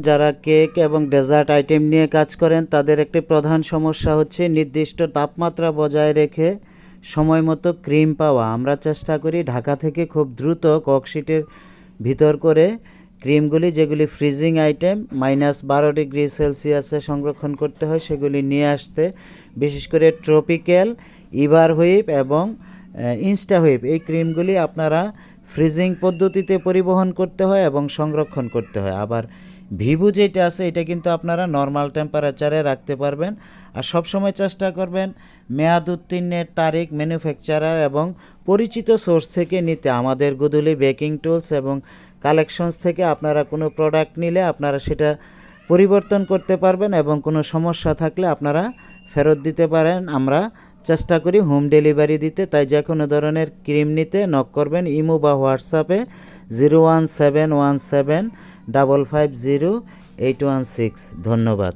যারা কেক এবং dessert item নিয়ে কাজ করেন তাদের একটি প্রধান সমস্যা হচ্ছে নির্দিষ্ট তাপমাত্রা বজায় রেখে সময় মতো ক্রিম পাওয়া। আমরা চেষ্টা করি ঢাকা থেকে খুব দ্রুত ককশিটের ভিতর করে ক্রিমগুলি, যেগুলি ফ্রিজিং আইটেম -12°C সংরক্ষণ করতে হয়, সেগুলি নিয়ে আসতে। বিশেষ করে ট্রপিক্যাল, ইভার হুইপ এবং ইনস্টা হুইপ, এই ক্রিমগুলি আপনারা ফ্রিজিং পদ্ধতিতে পরিবহন করতে হয় এবং সংরক্ষণ করতে হয়। আবার ভিভু যেটা আছে এটা কিন্তু আপনারা নর্মাল টেম্পারেচারে রাখতে পারবেন। আর সবসময় চেষ্টা করবেন মেয়াদ উত্তীর্ণের তারিখ ম্যানুফ্যাকচারার এবং পরিচিত সোর্স থেকে নিতে। আমাদের গোধূলি বেকিং টুলস এবং কালেকশনস থেকে আপনারা কোনো প্রোডাক্ট নিলে আপনারা সেটা পরিবর্তন করতে পারবেন এবং কোনো সমস্যা থাকলে আপনারা ফেরত দিতে পারেন। আমরা চেষ্টা করি হোম ডেলিভারি দিতে। তাই যে কোনো ধরনের ক্রিম নিতে নক করবেন ইমো বা হোয়াটসঅ্যাপে 01717550816। ধন্যবাদ।